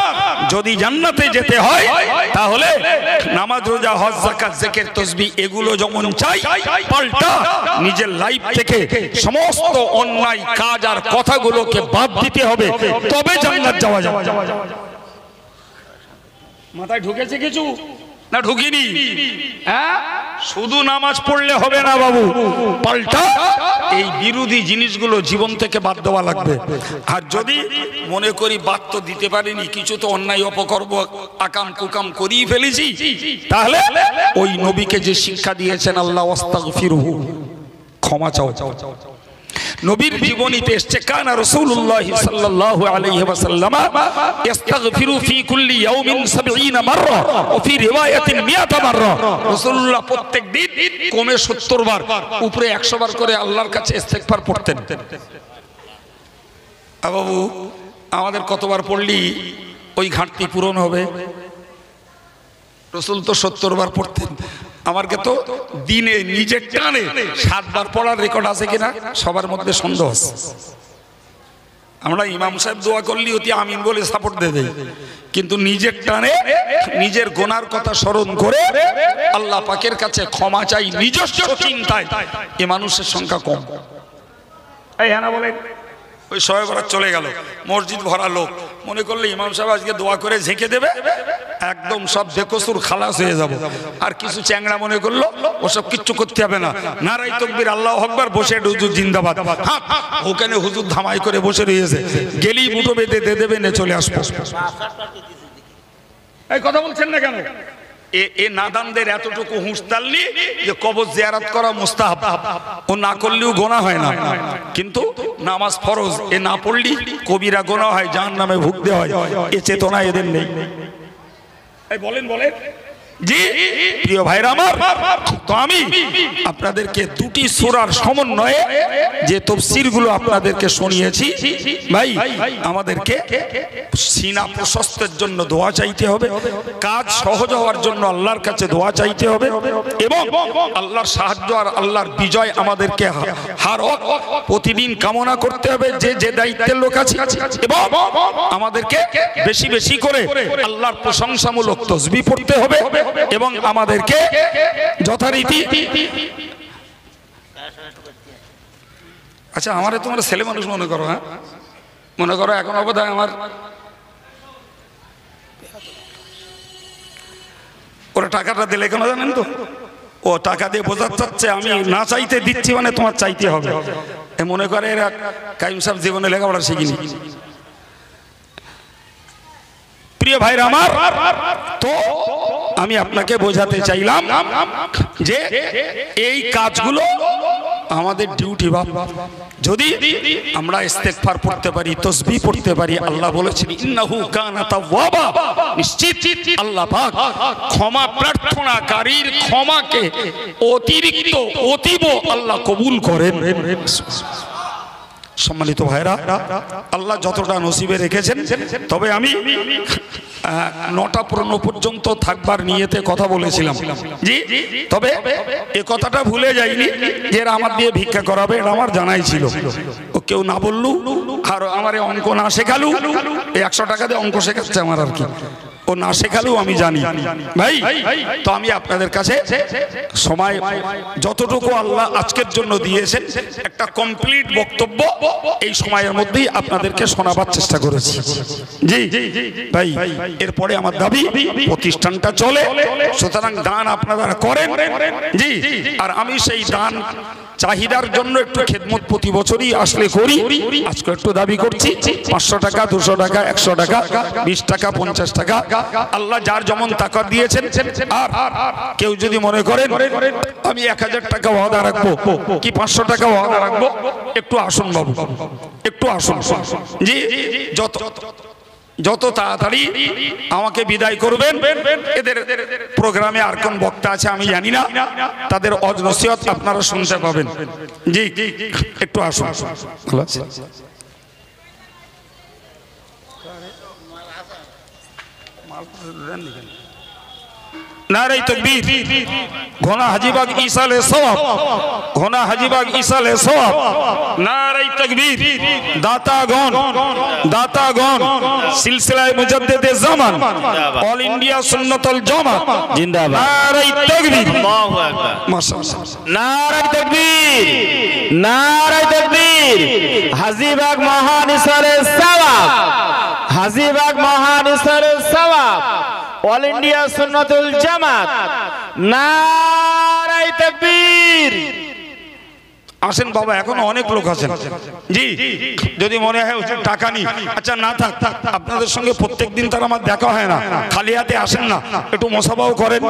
Speaker 1: যদি জান্নাতে যেতে হয় তাহলে নামাজ, রোজা, হজ, যাকাত, জিকির, তাসবিহ এগুলো যেমন চাই, পাল্টা নিজের লাইফ থেকে সমস্ত অন্যায় কাজ আর কথাগুলোকে বাদ দিতে হবে, তবে জান্নাত যাওয়া যাবে। মাথায় ঢুকেছে কিছু না ঢুকিনি? হ্যাঁ, শুধু নামাজ পড়লে হবে না বাবু, পাল্টা এই বিরোধী জিনিসগুলো জীবন থেকে বাদ দেওয়া লাগবে। আর যদি মনে করি বাদ তো দিতে পারিনি, কিছু তো অন্যায় অপকর্ম আকাম কুকাম করিয়ে ফেলেছি, তাহলে ওই নবীকে যে শিক্ষা দিয়েছেন আল্লাহ ওয়াস্তাগফিরুহু, ক্ষমা চাও। নবীর জীবনীতে এসেছে কানা রাসূলুল্লাহ সাল্লাল্লাহু আলাইহি ওয়াসাল্লাম ইস্তাগফিরু ফি কুল্লি ইয়াউমিন 70 মাররা ও ফি রিওয়ায়াতিন 100 মাররা। রাসূলুল্লাহ প্রত্যেক দিন কমে 70 বার, উপরে 100 বার করে আল্লাহর কাছে ইস্তেগফার পড়তেন। বাবু আমাদের কতবার পড়লি ওই ঘাটতি পূরণ হবে? রাসূল তো 70 বার পড়তেন। আমাকে তো দিনে নিজের টানে 7 বার পড়ার রেকর্ড আছে কিনা সবার মধ্যে সন্দেহ আছে। আমরা ইমাম সাহেব দোয়া করলি অতি আমিন বলে সাপোর্ট দিয়ে দেই, কিন্তু নিজের টানে নিজের গোনার কথা স্মরণ করে আল্লাহ পাকের কাছে ক্ষমা চাই নিজস্ব চিন্তায়, এ মানুষের সংখ্যা কম। এই হ্যাঁ না বলেন? ওই শবে বরাত চলে গেল, মসজিদ ভরা লোক, মনে করলে ইমাম সাহেব আজকে দোয়া করে ঝেঁকে দেবে, একদম সব বেকসুর খালাস হয়ে যাব। আর কিছু চ্যাংড়া মনে করলো ওসব কিচ্ছু করতে হবে না, নারাই তাকবীর আল্লাহু আকবার, বসে হুজুর জিন্দাবাদ। ওখানে হুজুর ধামাই করে বসে রয়েছে, গেলেই মুঠো বেঁধে দিয়ে দেবে, নে চলে আসবো। এই কথা বলছেন না কেন? এ নাদানদের এতটুকু হুঁশতাল নেই যে কবর জিয়ারত করা মুস্তাহাব, ও না করলেও গোনা হয় না, কিন্তু নামাজ ফরজ, এ না পড়লি কবিরা গোনা হয়, জাহান্নামে ভুগতে হয়, এ চেতনা এদের নেই। এই বলেন বলেন জি প্রিয় ভাইরা আমার, তো আমি আপনাদেরকে দুটি সূরার সমন্বয়ে যে তাফসীরগুলো আপনাদেরকে শুনিয়েছি, ভাই আমাদেরকে সিনা প্রশস্তের জন্য দোয়া চাইতে হবে, কাজ সহজ হওয়ার জন্য আল্লাহর কাছে দোয়া চাইতে হবে, এবং আল্লাহর সাহায্য আর আল্লাহর বিজয় আমাদেরকে হার প্রতিদিন কামনা করতে হবে, যে যে দায়িত্বের লোক আছে, এবং আমাদেরকে বেশি বেশি করে আল্লাহর প্রশংসামূলক তাসবিহ পড়তে হবে, এবং আমাদেরকে যথারীতি, আচ্ছা আমারে তোমরা ছেলে মানুষ মনে করো, হ্যাঁ মনে করো এখন অবদায় আমার ওরা টাকাটা দিলে কেন জানেন তো, ও টাকা দিয়ে বোঝাতে চাচ্ছে আমি না চাইতে দিচ্ছি, মানে তোমার চাইতে হবে, এ মনে করে এরা কাইম সাহেব জীবনে লেখাপড়া শিখিনি। প্রিয় ভাইরা আমার, তো আমি আপনাকে বোঝাতে চাইলাম যে এই কাজগুলো আমাদের ডিউটি। বাবা যদি আমরা ইস্তেগফার পড়তে পারি, তাসবিহ পড়তে পারি, আল্লাহ বলেছেন ইন্নাহু কানা তাওয়াবা, নিশ্চিত আল্লাহ পাক ক্ষমা প্রার্থনাকারীর ক্ষমাকে অতিরিক্ত অতীব আল্লাহ কবুল করেন। সম্মানিত ভাইরা, আল্লাহ যতটা নসিবে রেখেছেন, তবে আমি 9টা পর্যন্ত থাকবার নিয়েতে কথা বলেছিলাম জি, তবে এ কথাটা ভুলে যাইনি যে এরা আমার দিয়ে ভিক্ষা করাবে, এটা আমার জানাই ছিল। ও কেউ না বললু, আর আমার অঙ্ক না শেখালু, 100 টাকা দিয়ে অঙ্ক শেখাচ্ছে আমার, আর কি ও না শেখালেও আমি জানি ভাই। তো আমি আপনাদের কাছে সময় যতটুকু আল্লাহ আজকের জন্য দিয়েছেন, একটা কমপ্লিট বক্তব্য এই সময়ের মধ্যেই আপনাদেরকে শোনাবার চেষ্টা করেছি জি ভাই। এরপরে আমার দাবি প্রতিষ্ঠানটা চলে, সুতরাং দান আপনারা করেন জি, আর আমি সেই দান চাহিদার জন্য একটু খেদমত প্রতি বছরই আসলে করি, আজকে একটু দাবি করছি 500 টাকা, 200 টাকা, 100 টাকা, 20 টাকা, 50 টাকা, আল্লাহ যার যেমন তাকাত দিয়েছেন। আর কেউ যদি মনে করেন আমি 1000 টাকা ওয়াদা রাখবো কি 500 টাকা ওয়াদা রাখবো, একটু আসুন বাবু, একটু আসুন জি, যত তাড়াতাড়ি আমাকে বিদায় করবেন। এদের প্রোগ্রামে আর কোন বক্তা আছে আমি জানি না, তাদের ওয়াজ নসিহত আপনারা শুনতে পাবেন জি, একটু আসুন। নারায়ে তাকবীর, ঘোনা হাজীবাগ ইসালে সওয়াব, ঘোনা হাজীবাগ ইসালে সওয়াব, নারায়ে তাকবীর। দাতাগণ, দাতাগণ, সিলসিলায়ে মুজাদ্দিদে জামান, অল ইন্ডিয়া সুন্নাতুল জামাত জিন্দাবাদ, নারায়ে তাকবীর, আল্লাহু আকবার, মাশাআল্লাহ,
Speaker 2: নারায়ে তাকবীর, নারায়ে তাকবীর। হাজীবাগ মহান ইসালে সওয়াব, হাজীবাগ মহান ইসালে সওয়াব, অল ইন্ডিয়া সুন্নাতুল জামাত, নারায়ে তাকবীর।
Speaker 1: আসেন বাবা, এখনো অনেক লোক আছেন জি, যদি মনে হয় টাকা নি, আচ্ছা না থাক, আপনাদের সঙ্গে প্রত্যেকদিন তার আমার দেখা হয় না, খালি হাতে আসেন না, একটু মোসাফাও করেন,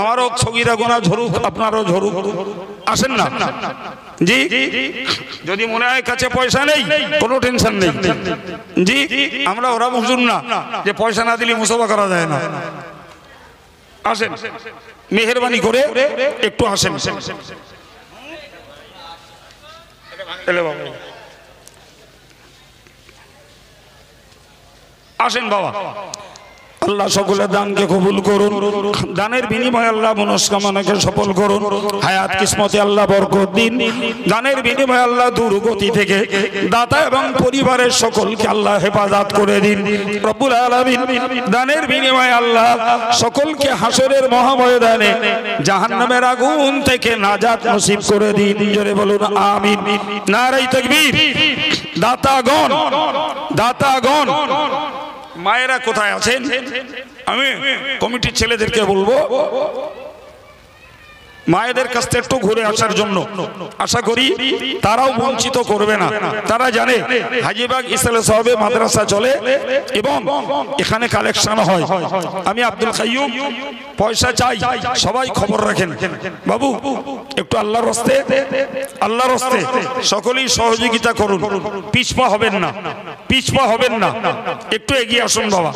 Speaker 1: আমারও ছগিরা গোনা ঝরুক, আপনারও ঝরুক, আসেন না জি। যদি মনে হয় কাছে পয়সা নেই, কোনো টেনশন নেই জি, আমরা ওরা বুঝুন না যে পয়সা না দিলে মুসাফা করা যায় না। আসেন, মেহেরবানি করে একটু আসেন। আসেন বাবা, আল্লাহ সকলের দানকে কবুল করুন, দানের বিনিময়ে আল্লাহ মনস্কামনাকে সফল করুন, হায়াত কিসমতে আল্লাহ বরকত দিন, দানের বিনিময়ে আল্লাহ দুর্গতি থেকে দাতা এবং পরিবারের সকলকে আল্লাহ হেফাজত করে দিন রব্বুল আলামিন। দানের বিনিময়ে আল্লাহ সকলকে হাসরের মহাময়দানে জাহান্নামের আগুন থেকে নাজাত নসিব করে দিন, জোরে বলুন আমিন। নারে তাকবীর। দাতাগণ, দাতাগণ, মায়েরা কোথায় আছেন? আমি কমিটির ছেলেদেরকে বলবো মায়েদের কাছ থেকে একটু ঘুরে আসার জন্য। আশা করি তারাও বঞ্চিত করবে না, তারা জানে হাজীবাগ ইসলামী সাহাবে মাদ্রাসা চলে এবং এখানে কালেকশন হয়। আমি আব্দুল কাইয়ুম পয়সা চাই, সবাই খবর রাখেন। বাবু একটু আল্লাহর রাস্তে, আল্লাহর রাস্তে সকলেই সহযোগিতা করুন, পিছপা হবেন না, পিছপা হবেন না, একটু এগিয়ে আসুন বাবা।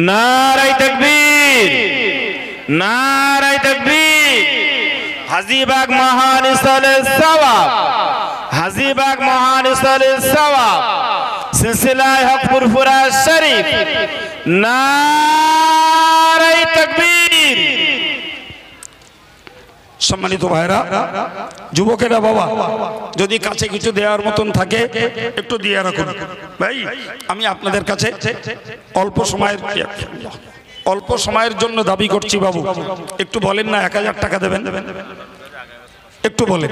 Speaker 2: নারায়ে তাকবীর, নারায়ে তাকবীর। হাজীবাগ মহান ইসলামের সওয়াব, হাজীবাগ মহান ইসলামের সওয়াব সিলসিলায়ে হক ফুরফুরা শরীফ। নারায়ে তাকবীর।
Speaker 1: সম্মানিত ভাইরা, যুবকেরা, বাবা যদি কাছে কিছু দেওয়ার মতন থাকে একটু দিয়ে রাখুন। ভাই আমি আপনাদের কাছে অল্প সময়ের জন্য দাবি করছি, বাবু একটু বলেন না 1000 টাকা দেবেন, একটু বলে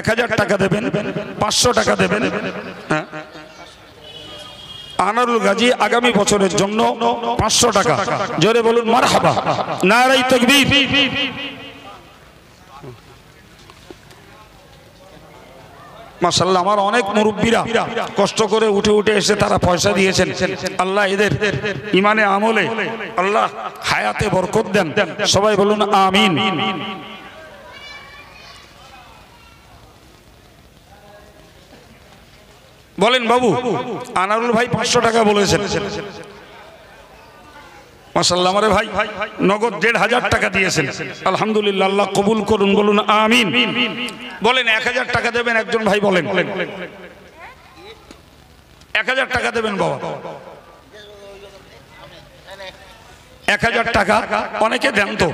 Speaker 1: 1000 টাকা দেবেন, 500 টাকা দেবেন। হ্যাঁ, আনারুল গাজী আগামী বছরের জন্য 500 টাকা, জোরে বলুন মারহাবা। নারে তাকবীর। মাশাআল্লাহ, আমার অনেক মুরব্বীরা কষ্ট করে উঠে উঠে এসে তারা পয়সা দিয়েছেন। আল্লাহ এদের ইমানে আমলে আল্লাহ হায়াতে বরকত দেন, সবাই বলুন আমিন। বলেন বাবু, আনারুল ভাই 500 টাকা বলেছেন। মাশাআল্লাহ, আমারে ভাই নগদ 1500 টাকা দিয়েছেন। আলহামদুলিল্লাহ, আল্লাহ কবুল করুন, বলুন আমিন। বলেন 1000 টাকা দেবেন, একজন ভাই বলেন 1000 টাকা দেবেন বাবা। 1000 টাকা অনেকে দেন তো।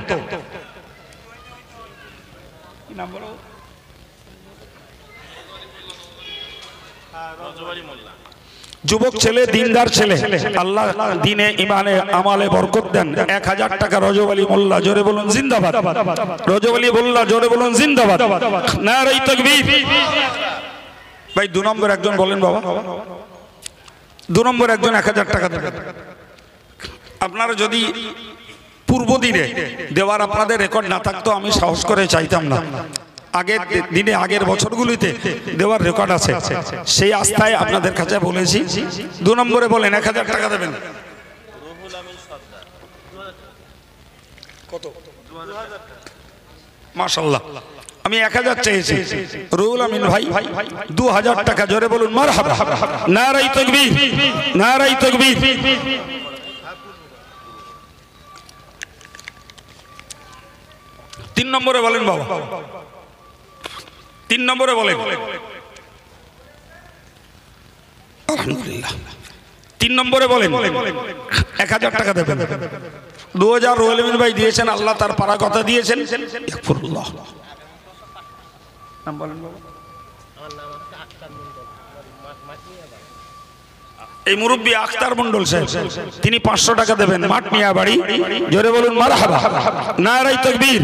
Speaker 1: যুবক ছেলে, দিনদার ছেলে, আল্লাহ দিনে ইমানে আমালে বরকত দেন। 1000 টাকা রজব আলী মোল্লা, জোরে বলুন জিন্দাবাদ। রজব আলী মোল্লা, জোরে বলুন জিন্দাবাদ। নারে তাকবীর। ভাই 2 নম্বর একজন বলেন বাবা, 2 নম্বর একজন 1000 টাকা দেবেন। আপনারা যদি পূর্ব দিনে দেওয়ার আপনাদের রেকর্ড না থাকতো আমি সাহস করে চাইতাম না। আগের দিনে, আগের বছরগুলিতে দেওয়ার রেকর্ড আছে, সেই আস্থায় আপনাদের কাছে বলেছি। 2 নম্বরে বলেন 1000 টাকা দেবেন। কত? মাশাআল্লাহ, আমি 1000 চেয়েছি। রুহুল আমিন ভাই 2000 টাকা, জোরে বলুন মারহাবা। নারে তাকবীর, নারে তাকবীর। 3 নম্বরে বলেন বাবা, 3 নম্বরে বলেন। আলহামদুলিল্লাহ, 3 নম্বরে বলেন 1000 টাকা দেবেন। 2000 রুহুল আমিন ভাই দিয়েছেন, আল্লাহ তার পারা কথা দিয়েছেন। নাম বলেন বাবা। এই মুরব্বী আখতার মন্ডল সাহেব, তিনি 500 টাকা দেবেন, মাঠ মিয়া বাড়ি, জোরে বলুন মারহাবা। নারে তাকবীর,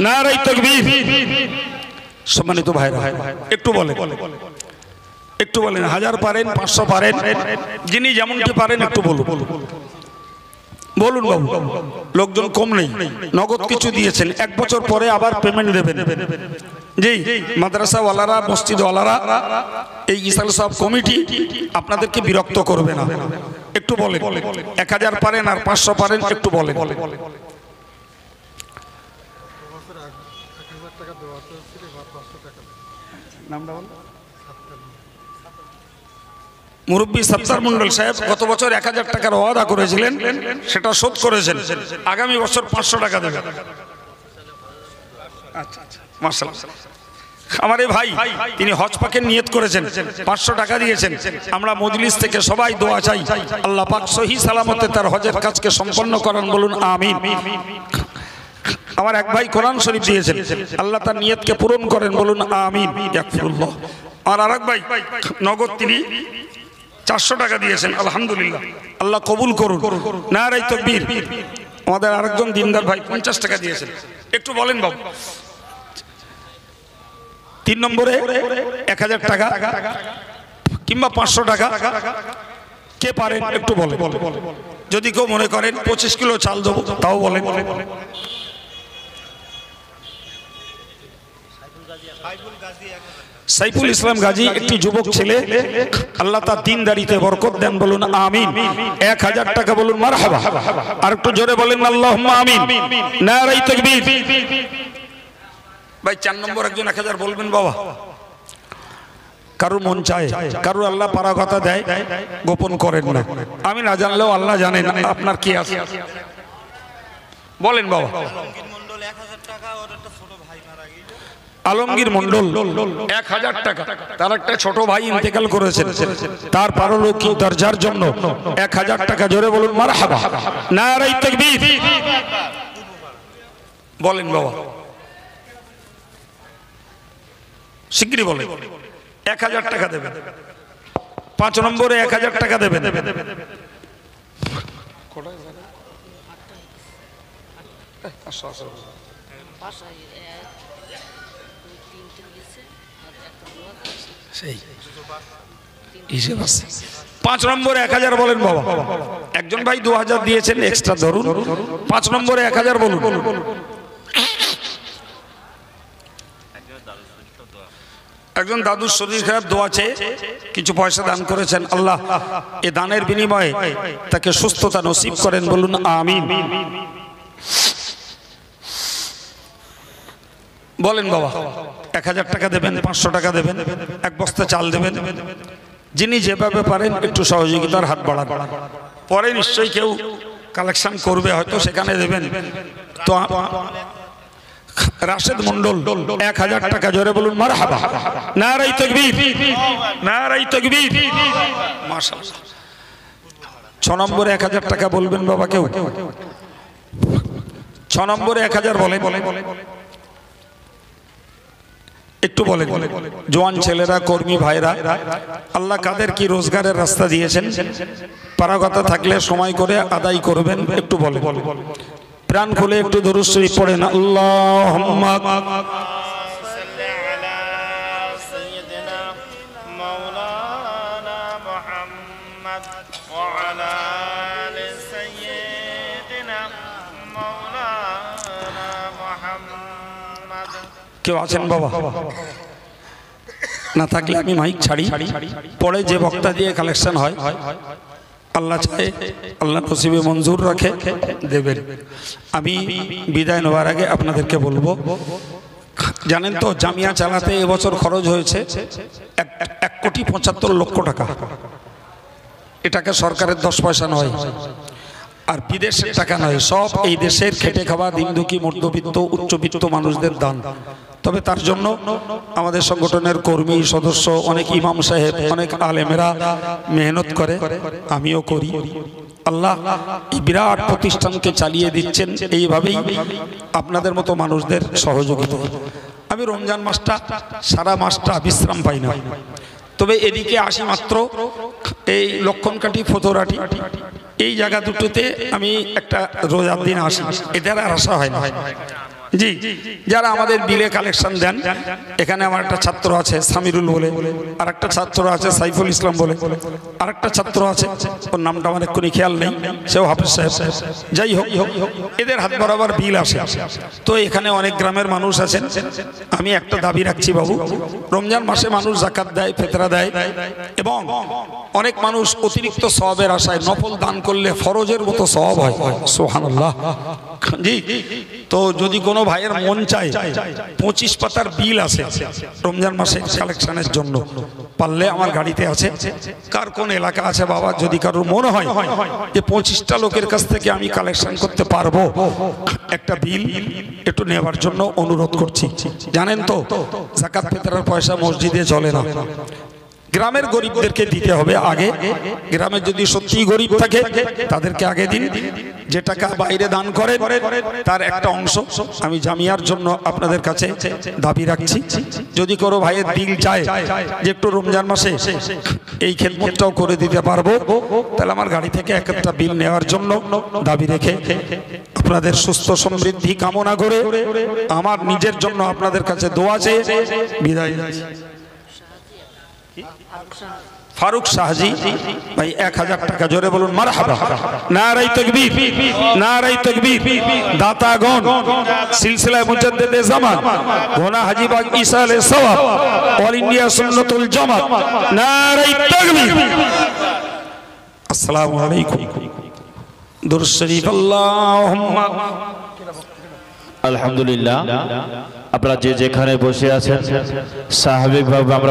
Speaker 1: নারে তাকবীর। সম্মানিত ভাইরা, একটু বলেন, একটু বলেন। 1000 পারেন, 500 পারেন, যিনি যেমনটি পারেন একটু বলুন, বলুন বাবু। লোকজন কম নেই, নগদ কিছু দিয়েছেন, 1 বছর পরে আবার পেমেন্ট দেবেন। জি, মাদ্রাসাওয়ালারা, মসজিদওয়ালারা, এই ইসাল সাহেব কমিটি আপনাদেরকে বিরক্ত করবে না। একটু বলেন, 1000 পারেন আর 500 পারেন, একটু বলেন। মুরব্বী সত্তার মন্ডল সাহেব গত বছর 1000 টাকার ওয়াদা করেছিলেন, সেটা শোধ করেছেন। আগামী বছর 500 টাকা দেবেন। আচ্ছা, মাশাআল্লাহ। আমার এই ভাই তিনি হজ পাকের নিয়ত করেছেন, 500 টাকা দিয়েছেন। আমরা মজলিস থেকে সবাই দোয়া চাই আল্লাহ পাক সহি সালামতে তার হজের কাজকে সম্পন্ন করান, বলুন আমিন। আমার এক ভাই কোরআন শরীফ দিয়েছেন, আল্লাহ তার নিয়তকে পূরণ করেন, বলুন আমিন। ইয়াকফিরুল্লাহ। আর আরেক ভাই নগদ তিনি 400 টাকা দিয়েছেন, আলহামদুলিল্লাহ, আল্লাহ কবুল করুন। নারায়ে তাকবীর। আমাদের আরেকজন দিনদার ভাই 50 টাকা দিয়েছেন, একটু বলেন বাবু। 3 নম্বরে 1000 টাকা কিংবা 500 টাকা কে পারেন একটু বলেন। যদি কেউ মনে করেন 25 কিলো চাল দেবো তাও বলেন। সাইফুল ইসলাম গাজী একটি যুবক ছেলে, আল্লাহ তার দিনদারিতে বরকত দেন, বলুন আমিন। 1000 টাকা বলুন মারহাবা। আর একটু জোরে বলেন আল্লাহুম্মা আমিন। নারায়ে তাকবীর। ভাই 4 নম্বর একজন 1000 বলবেন বাবা। কারুর মন চায়, কারুর আল্লাহ পারা কথা দেয়, গোপন করেন না। আমি না জানলেও আল্লাহ জানেন আপনার কি আছে, বলেন বাবা। আলমগীর মন্ডল 1000 টাকা, তার একটা ছোট ভাই ইন্তেকাল করেছেন, তার পারলৌকিক দরজার জন্য 1000 টাকা, জোরে বলুন মারহাবা। নারায়ে তাকবীর। বলেন বাবা, শিগগিরই বলেন। 1000 টাকা দেবেন। 5 নম্বরে 1000 টাকা দেবেন। হিসেব আছে। 5 নম্বরে 1000 বলেন বাবা। একজন ভাই 2000 দিয়েছেন, এক্সট্রা ধরুন। 5 নম্বরে 1000 বলুন। একজন দাদুর শরীর খারাপ, দোয়া চেয়ে কিছু পয়সা দান করেছেন, আল্লাহ এ দানের বিনিময়ে তাকে সুস্থতা নসিব করেন, বলুন আমিন। বলেন বাবা। 1000 টাকা দেবেন, 500 টাকা দেবেন, 1 বস্তা চাল দেবেন। যিনি যেভাবে পারেন একটু সহযোগিতার হাত বাড়ান। পরে নিশ্চয়ই কেউ কালেকশন করবে, হয়তো সেখানে দেবেন। তো রাশেদ মন্ডল 1000 টাকা, জোরে বলুন মারহাবা। নারায়ে তাকবীর। নারায়ে তাকবীর। মাশাআল্লাহ। 6 নম্বরে 1000 টাকা বলবেন বাবা কেউ। 6 নম্বরে 1000 বলেন, একটু বলেন। জওয়ান ছেলেরা, কর্মী ভাইরা, আল্লাহ কাদের কি রোজগারের রাস্তা দিয়েছেন, পারাগতা থাকলে সময় করে আদায় করবেন, একটু বলেন। প্রাণ খুলে একটু দরুদ শরীফ পড়েন। আল্লাহুম্মা সাল্লি আলা সাইয়্যিদিনা মাওলানা মুহাম্মদ ওয়া আলা আলি সাইয়্যিদিনা মাওলানা মুহাম্মদ। কেউ আছেন বাবা? না থাকলে আমি মাইক ছাড়ি, পরে যে বক্তা দিয়ে কালেকশন হয়, আল্লাহ চায়, আল্লাহ নসিবে মঞ্জুর রাখে, দেবেন। আমি বিদায় নেওয়ার আগে আপনাদেরকে বলবো, জানেন তো জামিয়া চালাতে এবছর খরচ হয়েছে 1,75,00,000 টাকা। এটাকে সরকারের 10 পয়সা নয়, আর বিদেশের টাকা নয়, সব এই দেশের খেটে খাওয়া দিনদুখী মধ্যবিত্ত উচ্চবিত্ত মানুষদের দান। তবে তার জন্য আমাদের সংগঠনের কর্মী সদস্য, অনেক ইমাম সাহেব, অনেক আলেমেরা মেহনত করে, আমিও করি। আল্লাহ এই বিরাট প্রতিষ্ঠানকে চালিয়ে দিচ্ছেন এইভাবেই আপনাদের মতো মানুষদের সহযোগিতা। আমি রমজান মাসটা, সারা মাসটা বিশ্রাম পাই না, তবে এদিকে আসি মাত্র এই লক্ষণকাঠি, ফতোরাটি, এই জায়গা দুটোতে আমি একটা রোজার দিন আসি, এদের আর আসা হয় না। জি, যারা আমাদের বিলে কালেকশন দেন, এখানে আমার একটা ছাত্র আছে সামিরুল বলে, আর একটা ছাত্র আছে সাইফুল ইসলাম বলে, আর একটা ছাত্র আছে, ওর নামটা আমার এক্ষুনি খেয়াল নেই, সেও হাফেজ সাহেব। যাই হোক, এদের হাত বরাবর বিল আসে। তো এখানে অনেক গ্রামের মানুষ আছেন। আমি একটা দাবি রাখছি বাবু, রমজান মাসে মানুষ যাকাত দেয়, ফিতরা দেয়, এবং অনেক মানুষ অতিরিক্ত সওয়াবের আশায় নফল দান করলে ফরজের মতো সওয়াব হয়। সুবহানাল্লাহ। জি, তো যদি কোনো ভাইয়ের মন চায় 25 পাতার বিল আছে রমজান মাসের কালেকশনের জন্য, পারলে আমার গাড়িতে আছে। কার কোন এলাকা আছে বাবা, যদি কারোর মনে হয় যে 25টা লোকের কাছ থেকে আমি কালেকশন করতে পারবো, একটা বিল একটু নেওয়ার জন্য অনুরোধ করছি। জানেন তো যাকাত ফিতরের পয়সা মসজিদে চলে না, গ্রামের গরিবদেরকে দিতে হবে আগে। গ্রামে যদি সত্যি গরিব থাকে তাদেরকে আগে দিন, যে টাকা বাইরে দান করে তার একটা অংশ আমি জামিয়ার জন্য আপনাদের কাছে দাবি রাখছি। যদি কোনো ভাইয়ের দিল চায় যে একটু রমজান মাসে এই খেদমতটাও করে দিতে পারবো, তাহলে আমার গাড়ি থেকে একটা বিল নেওয়ার জন্য দাবি রেখে আপনাদের সুস্থ সমৃদ্ধি কামনা করে আমার নিজের জন্য আপনাদের কাছে দোয়া চেয়ে বিদায়। ফারুক শাহজি ভাই 1000 টাকা, জোরে বলুন মারহাবা। নারায়ে তাকবীর, নারায়ে তাকবীর। দাতাগণ সিলসিলা মুজাদ্দিদে জামান ঘোনা হাজীবাগ ইসালে সওয়াব অল ইন্ডিয়া সুন্নাতুল জামাত, নারায়ে তাকবীর। আসসালামু আলাইকুম। দুরূদ শরীফ আল্লাহুম্মা।
Speaker 2: আলহামদুলিল্লাহ, আপনারা যে যেখানে বসে আছেন স্বাভাবিকভাবে আমরা